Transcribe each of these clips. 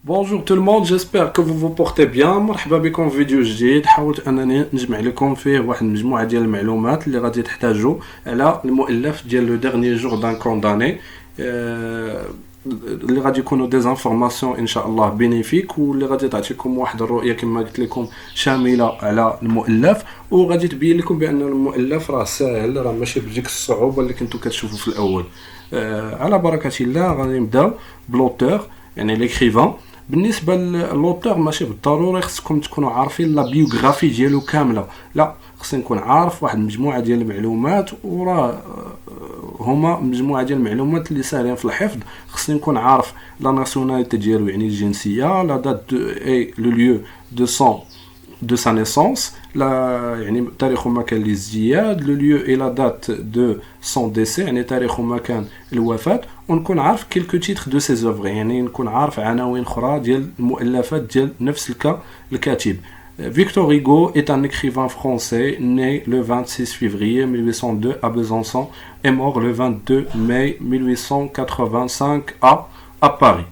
Bonjour tout le monde, j'espère que vous vous portez bien. مرحبا بكم في فيديو جديد. حاولت انني نجمع لكم فيه واحد المجموعه ديال المعلومات اللي غادي تحتاجوا على المؤلف ديال لو ديرني جور دان كونداني، اللي غادي يكونوا دي انفورماسيون ان شاء الله بينيفيك، واللي غادي تعطيكم واحد الرؤيه كما قلت لكم شامله على المؤلف، وغادي تبين لكم بان المؤلف راه ساهل، راه ماشي بديك الصعوبه اللي كنتو كتشوفوا في الاول. على بركه الله غادي نبداو بلوتور، يعني ليكريفان. بالنسبه للوتور ماشي بالضروري خصكم تكونوا عارفين لا بيوغرافي ديالو كامله، لا، خصني نكون عارف واحد المجموعه ديال المعلومات، وراه هما مجموعه ديال المعلومات اللي ساهلين في الحفظ. خصني نكون عارف لا ناسيوناليتي ديالو، يعني الجنسيه، لا دات دو اي لو ليو دو سون de sa naissance, يعني تاريخ ومكان الازدياد، لو ليو اي لا دات دو سون ديسي، يعني تاريخ ومكان الوفاة، ونكون عارف كيلكو تيتر دو سي زوفغ، يعني نكون عارف عناوين اخرى ديال المؤلفات ديال نفس الكاتب. Victor Hugo est un écrivain français né le 26 février 1802 à Besançon et mort le 22 mai 1885 à Paris.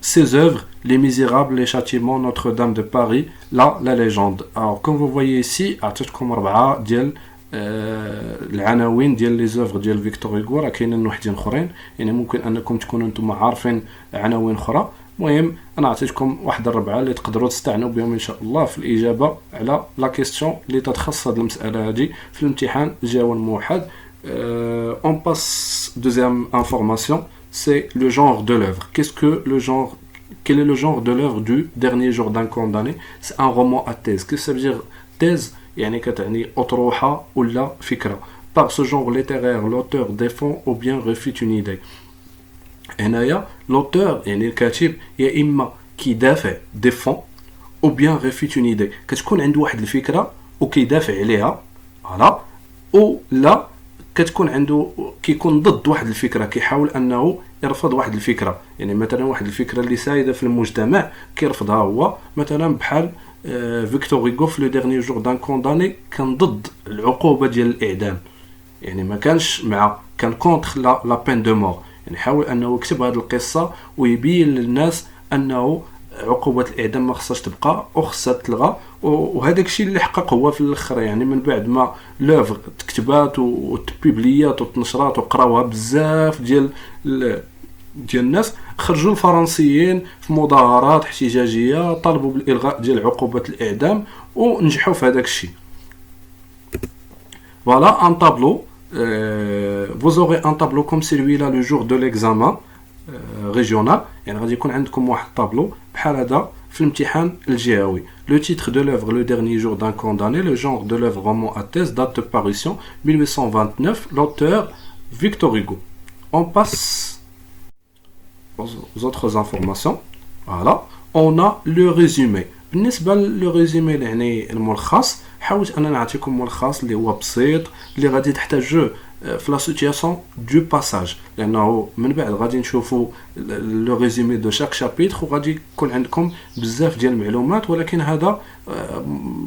Ses œuvres, Les Misérables, Les Châtiments, Notre-Dame de Paris, la légende. Alors, comme vous voyez ici, عطيتكم أربعة ديال العناوين ديال لي زوفر ديال فيكتور هوغو، راه كاينين وحدين اخرين، يعني ممكن انكم تكونوا نتوما عارفين عناوين اخرى. المهم انا عطيتكم واحد الربعه اللي تقدروا تستعنوا بهم ان شاء الله في الاجابه على لا كيستيون اللي تتخصص هذه المساله هذه في الامتحان الجوي الموحد. On passe deuxième information, c'est le genre de l'œuvre. Quel est le genre de l'œuvre du dernier jour d'un condamné? C'est un roman à thèse. Qu'est-ce que ça veut dire thèse? يعني كتعني أطروحة ولا فكرة. Par ce genre littéraire, l'auteur défend ou bien refute une idée. هنايا l'auteur يعني الكاتب يا إما كيدافع défend ou bien refute une idée. كتكون عنده واحد الفكرة وكيدافع عليها، فوالا، أو لا كتكون عنده كيكون ضد واحد الفكره، كيحاول انه يرفض واحد الفكره. يعني مثلا واحد الفكره اللي سائده في المجتمع كيرفضها هو، مثلا بحال فيكتور هوغو في لو ديرني جور دان كونداني كان ضد العقوبه ديال الاعدام، يعني ما كانش مع، كان كونتر لا بين دو مور. يعني حاول انه يكتب هذه القصه ويبين للناس انه عقوبة الإعدام ما خصهاش تبقى وخصها تلغى، وهذاك الشيء اللي حقق هو في الآخر. يعني من بعد ما لوفر تكتبات وتبيبليات وتنشرات وقراوها بزاف ديال الناس، خرجوا الفرنسيين في مظاهرات احتجاجية طالبوا بالإلغاء ديال عقوبة الإعدام ونجحوا في هذاك الشيء. Voilà un tableau. Vous aurez un tableau comme celui-là le jour de l'examen régional. يعني غادي يكون عندكم واحد طابلو بحال هذا في الامتحان الجهوي. Le titre de l'œuvre Le dernier jour d'un condamné, le genre de l'œuvre roman à thèse, date de parution 1829, l'auteur Victor Hugo. On passe aux autres informations. Voilà, on a le résumé. بالنسبه للريزومي يعني الملخص، حاولت انا نعطيكم ملخص اللي هو بسيط اللي غادي تحتاجوه في لا سيتياسيون دو باساج، لانه من بعد غادي نشوفوا لو ريزومي دو شاك شابيتر وغادي يكون عندكم بزاف ديال المعلومات، ولكن هذا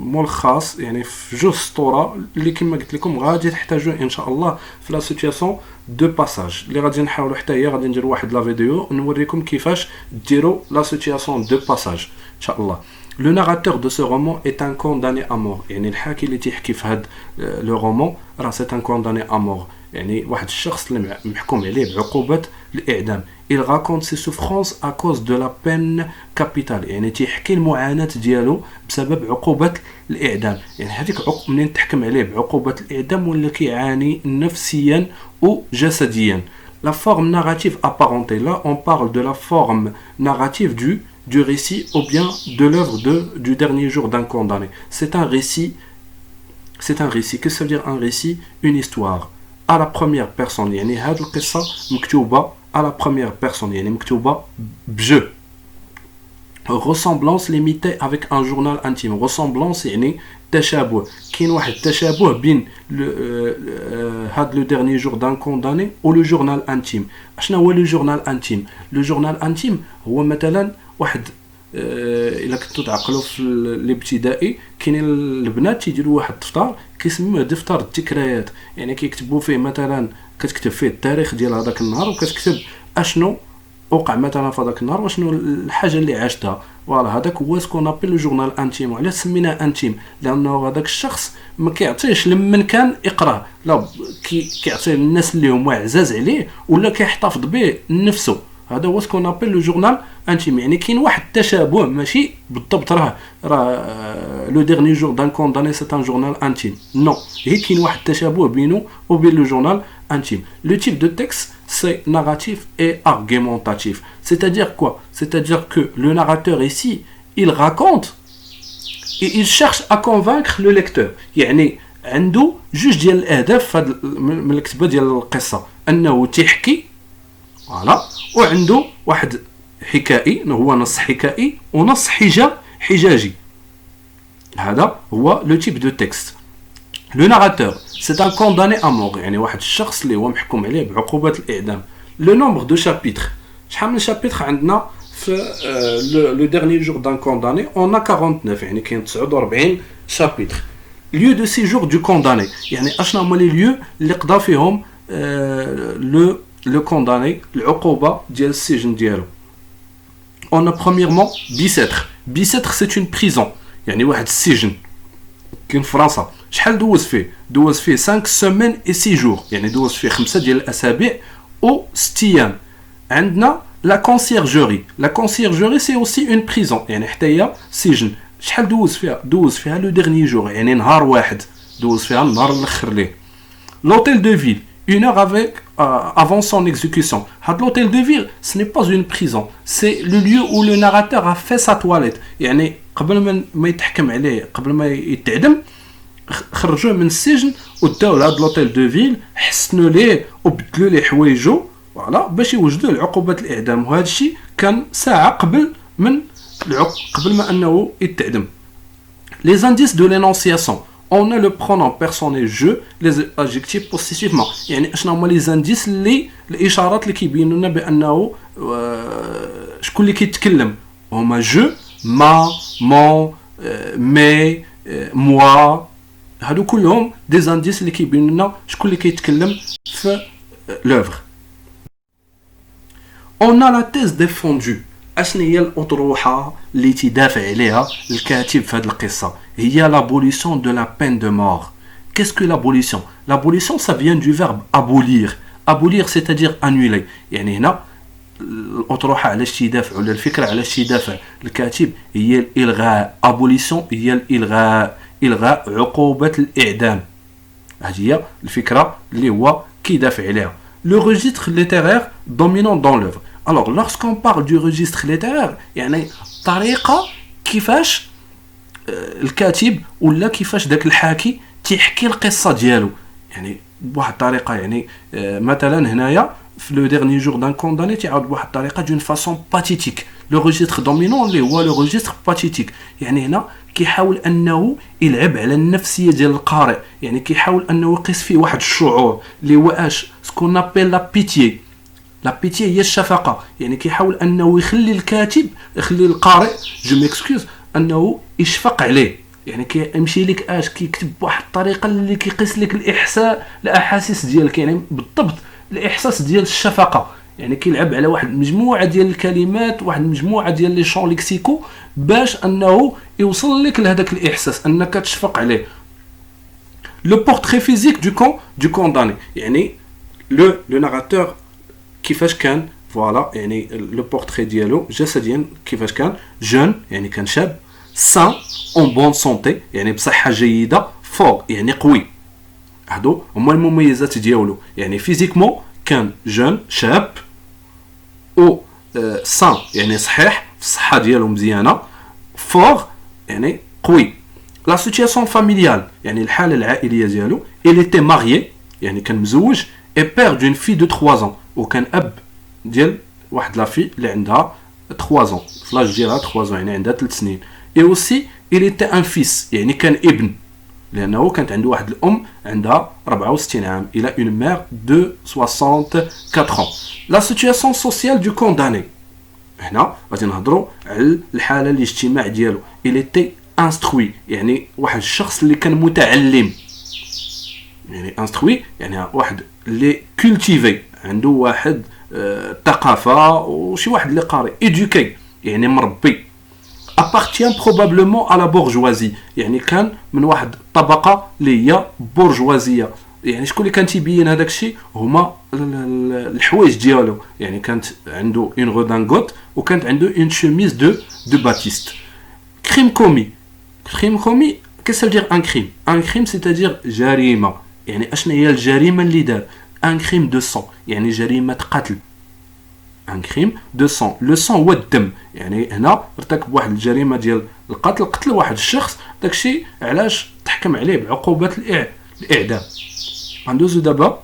ملخص يعني في جوج سطوره اللي كما قلت لكم غادي تحتاجوه ان شاء الله في لا سيتياسيون دو باساج، اللي غادي نحاولوا حتى هي غادي ندير واحد لا فيديو نوريكم كيفاش ديروا لا سيتياسيون دو باساج ان شاء الله. Le narrateur de ce roman est un condamné à mort. يعني الحاكي اللي تيحكي في هذا لو رومان راه سي ان كونداني ا مور، يعني واحد الشخص اللي محكوم عليه بعقوبة الإعدام. Il raconte ses souffrances à cause de la peine capitale. يعني تيحكي المعاناة ديالو بسبب عقوبة الإعدام. يعني هذيك منين تحكم عليه بعقوبة الإعدام ولا كيعاني نفسيا وجسديا. La forme narrative apparentée. Là, on parle de la forme narrative du récit ou bien de l'œuvre du dernier jour d'un condamné. C'est un récit. Qu'est-ce que ça veut dire un récit? Une histoire. À la première personne. يعني هذه القصة مكتوبة à la première personne. يعني مكتوبة بجو. Ressemblance limitée avec un journal intime. Ressemblance يعني تشابه. كاين واحد التشابه بين هذا لو dernier jour d'un condamné و لو journal intime. شنو هو لو journal intime؟ لو journal intime هو مثلا واحد الا كنتو تعقلوا في الابتدائي كاينين البنات تيديروا واحد الدفتر كيسموه دفتر الذكريات، يعني كيكتبوا فيه مثلا كتكتب فيه التاريخ ديال هذاك النهار وكتكتب اشنو اوقع مثلا في هذاك النهار وشنو الحاجه اللي عاشتها. فوالا هذاك هو سكون ابيل لو جورنال انتيم. وعلاش سميناه انتيم؟ لانه هذاك الشخص ما كيعطيش لمن كان يقراه، لا كيعطيه للناس اللي هما عزاز عليه ولا كيحتفظ به لنفسه. هذا هو سكون ابيل لو جورنال انتيم. يعني كاين واحد التشابه، ماشي بالضبط راه لو ديرني جور دان كونداني سي ان جورنال انتيم، نو، هي كاين واحد التشابه بينه وبين لو جورنال intime. Le type de texte, c'est narratif et argumentatif. C'est-à-dire quoi? C'est-à-dire que le narrateur ici, il raconte et il cherche à convaincre le lecteur. يعني عنده جوج ديال الأهداف من الكتابة ديال القصة، أنه تحكي فوالا، وعنده واحد حكائي هو نص حكائي ونص حجاجي. هذا هو le type de texte. Le narrateur, c'est un condamné à mort. يعني واحد الشخص اللي هو محكوم عليه بعقوبة الإعدام. Le nombre de chapitres. شحال من chapitres عندنا في le dernier jour d'un condamné, on a 49. يعني كاين 49 chapitres. Lieu de séjour du condamné. يعني اشنا هما لي lieux اللي قضى فيهم le condamné العقوبة ديال السجن ديالو. On a premièrement Bicêtre. Bicêtre c'est une prison. يعني واحد السجن كاين في فرنسا. شحال دوز فيه 5 سيمين اي 6 جور. يعني دوز فيه 5 ديال الاسابيع او 6 ايام. عندنا لا كونسيرجوري. لا كونسيرجوري سي اوسي اون بريزون، يعني حتى هي سجن. شحال دوز فيها لو ديرني جور، يعني نهار واحد دوز فيها النهار الاخر ليه. لوتيل دو فيل 1 heure avec avant son exécution. L'hôtel de ville, ce n'est pas une prison, c'est le lieu où le narrateur a fait sa toilette. يعني قبل ما يتحكم عليه، قبل ما يتعدم، خرجوه من السجن وداو لهاد لوطيل دو فيل، حسنوا ليه وبدلوا ليه حوايجو فوالا باش يوجدوا لعقوبه الاعدام. وهذا الشيء كان ساعه قبل ما انه يتعدم. Les indices de l'énonciation. On a le pronom personnel je, les adjectifs possessivement. يعني اشنا هما لي زانديس اللي الاشارات اللي كيبينوا لنا بانه شكون اللي كيتكلم. هما جو، ما، مون، مي، موا. هادو كلهم دي زانديس اللي كيبينوا لنا شكون اللي كيتكلم في لوفر. On a la thèse défendue. اشنو هي الاطروحه اللي تدافع عليها الكاتب في هذه القصه؟ هي l'abolition de la peine de mort. Qu'est-ce que l'abolition? L'abolition ça vient du verbe abolir. Abolir c'est-à-dire annuler. يعني هنا الاطروحه علاش تيدافع ولا الفكره علاش تيدافع الكاتب هي الالغاء. abolition هي الغاء عقوبه الاعدام. هذه هي الفكره اللي هو كيدافع عليها. Le registre littéraire dominant dans l'œuvre. Alors, lorsqu'on parle du registre littéraire, يعني طريقة كيفاش الكاتب ولا كيفاش داك الحاكي تيحكي القصة ديالو. يعني بواحد الطريقة، يعني مثلا هنايا في لو ديرني جور دان كونداني تيعاود بواحد الطريقة دون فاسون باتيتيك. لو ريجستر دومينون اللي هو لو ريجستر باتيتيك، يعني هنا كيحاول انه يلعب على النفسيه ديال القارئ. يعني كيحاول انه يقيس فيه واحد الشعور اللي هو اش سكون ابيل لا بيتي. لا بيتي هي الشفقه. يعني كيحاول انه يخلي القارئ جو ميكسكوز انه يشفق عليه. يعني كيمشي لك كيكتب بواحد الطريقه اللي كيقيس لك الاحاسيس ديالك، يعني بالضبط الاحساس ديال الشفقه. يعني كيلعب على واحد المجموعه ديال الكلمات، واحد المجموعه ديال لي شون ليكسيكو باش انه يوصل لك لهذاك الاحساس انك تشفق عليه. لو بورتري فيزيك دو كونداني. يعني لو ناراتور كيفاش كان فوالا، يعني لو بورتري ديالو جسديا كيفاش كان. جون يعني كان شاب، سان اون بون سونتي يعني بصحه جيده، فور يعني قوي. هادو هما المميزات ديالو. يعني فيزيكمون كان جون شاب، او سان يعني صحيح في الصحه ديالو مزيانه، فور يعني قوي. لا سيتياسيون فاميليال يعني الحاله العائليه ديالو. il était marié يعني كان مزوج، et père d'une fille de 3 ans وكان اب ديال واحد لافي اللي عندها 3 ans، فلاج ديالها 3 ans يعني عندها 3 سنين. et aussi il était un fils يعني كان ابن، لانه كانت عنده واحد الام عندها 64 عام. il a une mère de 64 ans. la situation sociale du condamné. هنا غادي نهضروا على الحاله الاجتماع ديالو. il était instruit يعني واحد الشخص اللي كان متعلم. يعني instruit يعني واحد اللي cultivé عنده واحد الثقافه وشي واحد اللي قاري éduqué يعني مربي appartient probablement à la bourgeoisie يعني كان من واحد الطبقه اللي هي بورجوازيه يعني شكون اللي كان تيبين هذاك الشيء هما الحوايج ديالو يعني كانت عنده اون غودانغوت وكانت عنده اون شوميز دو باتيست crime commis qu'est-ce que ça veut dire un crime c'est-à-dire جريمه يعني اشنا هي الجريمه اللي دار un crime de sang يعني جريمه قتل un crime de sang le sang هو الدم يعني هنا ارتكب واحد الجريمه ديال القتل قتل واحد الشخص داكشي علاش تحكم عليه بعقوبه الاعدام غندوزو دابا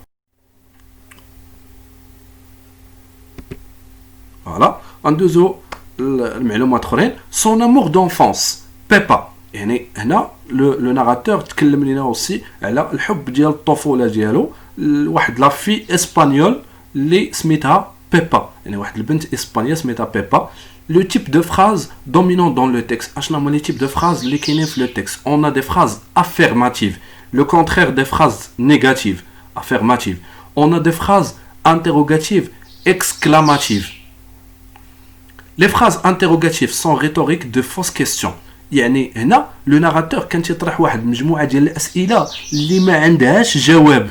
فوالا غندوزو المعلومات اخرين son amour d'enfance بيبا يعني هنا لو ناراتور تكلم لنا اوسي على الحب ديال الطفوله ديالو لواحد لافي اسبانيول اللي سميتها بيبا يعني واحد البنت اسبانيه سميتها بيبا لو تيب دو فراز دومينون دون لو تكست اشنا هما لي تيب دو فراز اللي كاينين في لو تكست اون ا دي فراز افيرماتيف لو كونترير دي فراز نيجاتيف affirmative. On a des phrases interrogatives exclamatives. Les phrases interrogatives sont rhétoriques de fausses questions. يعني هنا لو ناراتور كان تيطرح واحد المجموعه ديال الاسئله اللي ما عندهاش جواب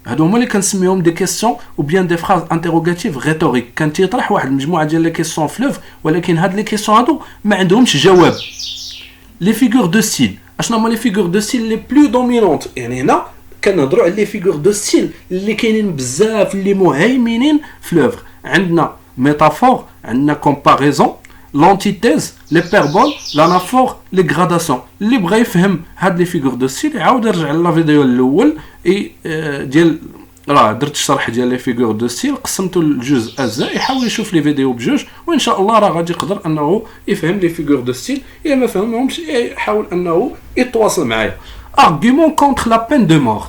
هادو هما اللي كنسميهم دي كيسيون او بيان دي فراز انتروغاتيف ريتوريك كان تيطرح واحد المجموعه ديال لي كيسيون فلوف ولكن هاد لي كيسيون هادو ما عندهمش جواب لي فيغور دو ستيل اشنا هما لي فيغور دو ستيل لي بلو دومينونت يعني هنا كنهضروا على لي فيغور دو ستيل اللي كاينين بزاف اللي مهيمنين في لوفر عندنا ميتافور عندنا كومباريزون لونتيتيز لي بيربول لانافور لي غراداسيون اللي بغى يفهم هاد لي فيغور دو ستيل يعاود يرجع لا فيديو الاول اي ديال راه درت الشرح ديال لي فيغور دو ستيل قسمته لجوج اجزاء يحاول يشوف لي فيديو بجوج وان شاء الله راه غادي يقدر انه يفهم لي فيغور دو ستيل الا ما فهمهمش يحاول انه يتواصل معايا argument contre la peine de mort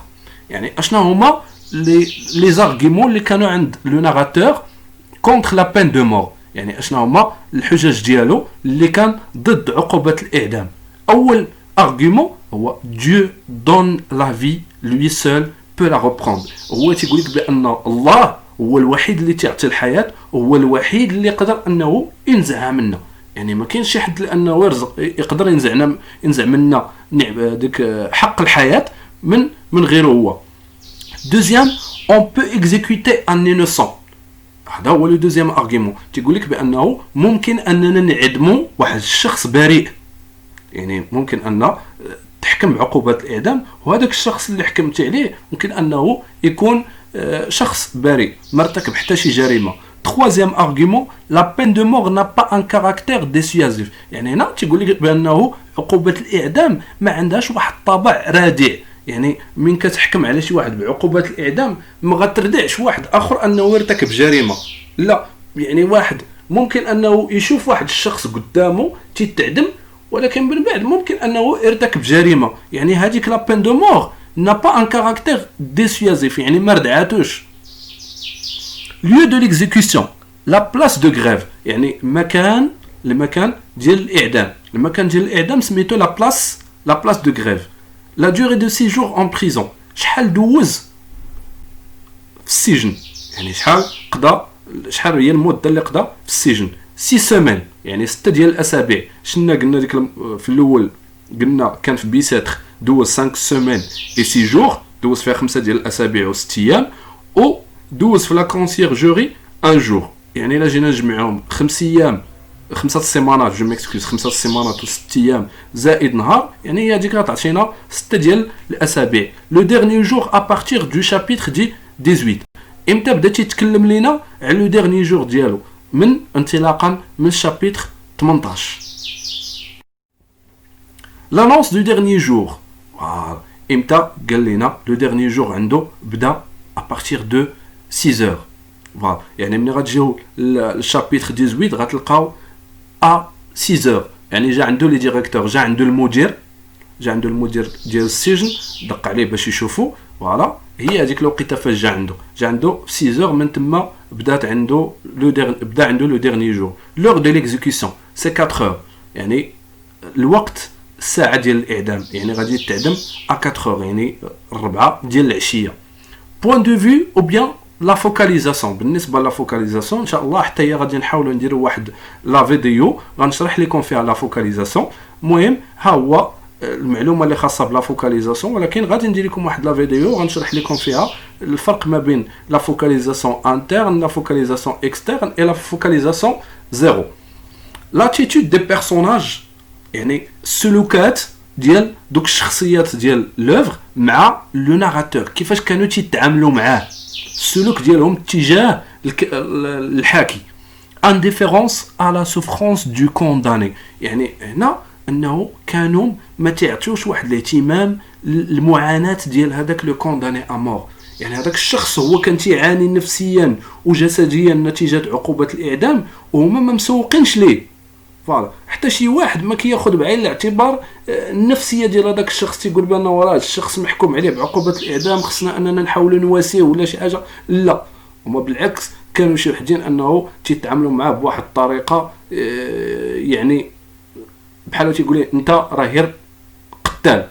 يعني اشنا هما لي زارغيمون اللي كانوا عند لو ناراتور contre la peine de mort يعني اشنا هما الحجج ديالو اللي كان ضد عقوبه الاعدام اول argument هو Dieu donne la vie lui seul peut la reprendre هو تيقول لك بان الله هو الوحيد اللي تعطي الحياه وهو الوحيد اللي يقدر انه ينزعها منا يعني ما كاينش شي حد لانه يرزق يقدر ينزع منا ديك حق الحياه من غيره هو دوزيام on peut exécuter un innocent هذا هو لو دوزيام ارغيمون تيقول لك بانه ممكن اننا نعدموا واحد الشخص بريء يعني ممكن ان تحكم بعقوبه الاعدام وهذاك الشخص اللي حكمت عليه ممكن انه يكون شخص بريء ما ارتكب حتى شي جريمه troisième argument la peine de mort n'a pas un caractère dissuasif يعني هنا تيقول لك بانه عقوبه الاعدام ما عندهاش واحد الطابع رادع يعني من كتحكم على شي واحد بعقوبه الاعدام ما غتردعش واحد اخر انه يرتكب جريمه لا يعني واحد ممكن انه يشوف واحد الشخص قدامه تيتعدم ولكن من بعد ممكن انه يرتكب جريمه يعني هذيك لا بين دو مور n'a pas un caractère dissuasif يعني ما ردعاتوش lieu de l'exécution la place de grève يعني المكان ديال الاعدام المكان ديال الاعدام سميتو لا بلاس دو غريف la durée de séjour en prison شحال دوز في السجن يعني شحال هي المده اللي قضى في السجن 6 سيمين يعني 6 ديال الاسابيع شنا قلنا ديك في الاول قلنا كان في بيساتر دوز 5 سيمين اي 6 جور دوز فيها 5 ديال الاسابيع و6 ايام او دوز في لا كونسيرجوري 1 جور يعني الا جينا نجمعهم 5 ايام 5 سيمانات جو ميكسكوز 5 سيمانات و6 ايام زائد نهار يعني هي هذيك غتعطينا 6 ديال الاسابيع لو ديرني جور ا بارتير دو شابيتر دي 18 امتى بدا تيتكلم لينا على لو ديرني جور ديالو من انطلاقا من الشابيتر 18 لانونس دو ديرني جور امتى قال لنا لو ديرني جور عنده بدا ا بارتير دو 6 heures فوالا يعني ملي غتجيو الشابيتر 18 غتلقاو ا 6 heures يعني جا عنده لي ديريكتور جا عنده المدير ديال السجن دق عليه باش يشوفوا فوالا هي هذيك الوقيته فاش جا عنده في 6 heures من تما بدا عنده لو ديرني جور لور دو ليكزيكسيون سي 4 heures يعني الوقت الساعه ديال الاعدام يعني غادي يتعدم ا 4 heures يعني 4 ديال العشيه بوين دو فيو او بيان لا فوكاليزاسيون. بالنسبه لا فوكاليزاسيون ان شاء الله حتى هي غادي نحاولوا نديروا واحد لا فيديو غنشرح لكم فيها لا فوكاليزاسيون. المهم ها هو المعلومه اللي خاصه بلا فوكاليزاسيون، ولكن غادي ندير لكم واحد لا فيديو غنشرح لكم فيها الفرق ما بين لا فوكاليزاسيون انترن، لا فوكاليزاسيون اكسترن، اي لا فوكاليزاسيون زيرو. لاتيتود دي بيرسوناج يعني السلوكات ديال دوك الشخصيات ديال لوفر مع لو ناراتور، كيفاش كانوا تيتعاملوا معاه، السلوك ديالهم تجاه الحاكي. انديفيرونس à la souffrance du condamné، يعني هنا انه كانوا ما تعطيوش واحد الاهتمام للمعاناه ديال هذاك لو كونداني امور. يعني هذاك الشخص هو كان تيعاني نفسيا وجسديا نتيجه عقوبه الاعدام وهما ما مسوقينش ليه. فوالا حتى شي واحد ما كياخذ بعين الاعتبار النفسيه ديال هذاك الشخص، تيقول بانه راه الشخص محكوم عليه بعقوبه الاعدام خصنا اننا نحاولوا نواسيه ولا شي حاجه. لا، هما بالعكس كانوا شي وحدين انه تيتعاملوا معاه بواحد الطريقه يعني بحال تيقول ليه انت راه غير قتال.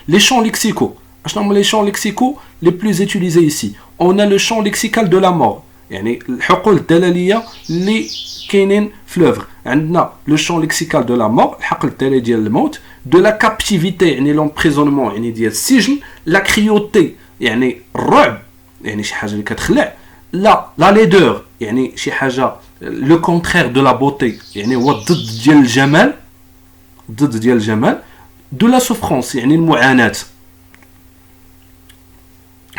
لي شون ليكسيكو، اشنو هما لي شون ليكسيكو لي بلوز ايتيليزي ايسي؟ اون لو شون ليكسيكال دو لا مور، يعني الحقول الدلاليه اللي كاينين في لوفر. عندنا لو شون ليكسيكال دو لا مور، الحقل الدلالي ديال الموت، دو لا كابتيفيتي يعني لومبريزونمون يعني ديال السجن، لا كريوتي يعني الرعب يعني شي حاجه اللي كتخلع، لا ليدور يعني شي حاجه لو كونترير دو لا بوتي يعني هو الضد ديال الجمال، ضد ديال الجمال، دو لا سوفرونس يعني المعاناه.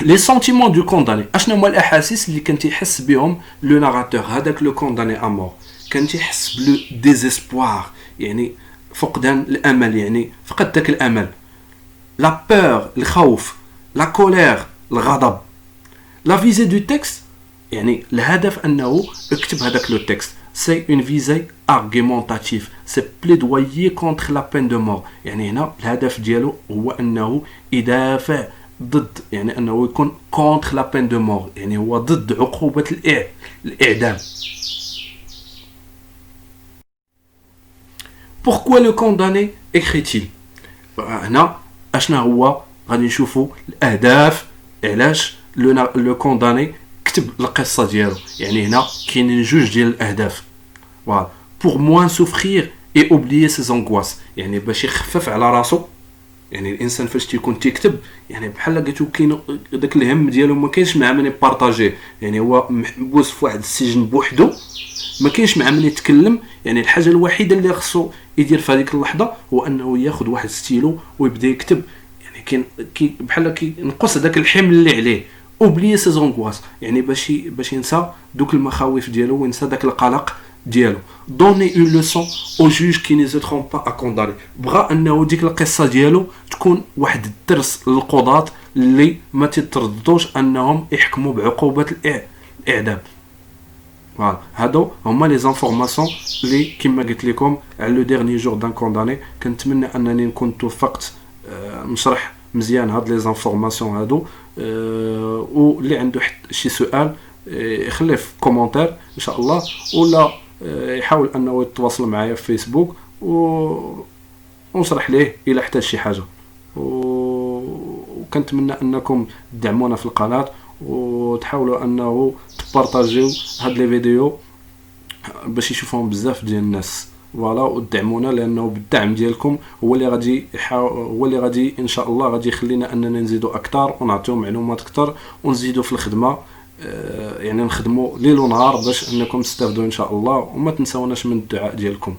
لي سونتيمون دو كونداني، اشنو هما الاحاسيس اللي كان تيحس بهم لو ناراتور هذاك لو كونداني امور؟ كان تيحس بلو ديزيسبوار يعني فقدان الامل، يعني فقد داك الامل. لا بور الخوف، لا كولير الغضب. لا فيزي دو تكست يعني الهدف انه اكتب هذاك لو تكست. سي اون فيزي ارغيمونتاتيف، سي بليدويي كونتر لا بين دو مور، يعني هنا الهدف ديالو هو انه يدافع ضد، يعني انه يكون كونتر لا بين دو مور، يعني هو ضد عقوبه الاعدام. Pourquoi le condamné écrit-il؟ هنا اشنا هو غادي نشوفوا الاهداف علاش لو كونداني كتب القصه ديالو. يعني هنا كاينين جوج ديال الاهداف. فوالا pour moins souffrir et oublier ses angoisses، يعني باش يخفف على راسو. يعني الانسان فاش تيكون تيكتب يعني بحال قلتو كاين داك الهم ديالو ما كاينش مع من يبارطاجيه، يعني هو محبوس في واحد السجن بوحدو ما كاينش مع من يتكلم. يعني الحاجه الوحيده اللي خصو يدير في هذيك اللحظه هو انه ياخذ واحد ستيلو ويبدا يكتب. يعني كاين بحال كينقص هذاك الحمل اللي عليه. اوبليي سي زونغواس يعني باش ينسى دوك المخاوف ديالو وينسى داك القلق ديالو. دوني اون لوسون او جوج كي نيزيترون با ا كونداني، بغى انه ديك القصه ديالو تكون واحد الدرس للقضاة اللي ما تترددوش انهم يحكموا بعقوبه الاعدام. فوالا هادو هما لي زانفورماسيون اللي كما قلت لكم على لو ديرني جور دان كونداني. كنتمنى انني نكون توفقت نشرح مزيان هاد لي زانفورماسيون هادو. واللي عنده شي سؤال يخليه في كومونتير ان شاء الله، ولا يحاول انه يتواصل معايا في فيسبوك ونشرح ليه الى احتاج شي حاجه. وكنتمنى انكم تدعمونا في القناه وتحاولوا انه تبارطاجيو هاد لي فيديو باش يشوفوهم بزاف ديال الناس. فوالا ودعمونا لانه بالدعم ديالكم هو اللي غادي ان شاء الله غادي يخلينا اننا نزيدوا اكثر ونعطيو معلومات اكثر ونزيدوا في الخدمه. يعني نخدموا ليل ونهار باش انكم تستافدوا ان شاء الله، وما تنساوناش من الدعاء ديالكم.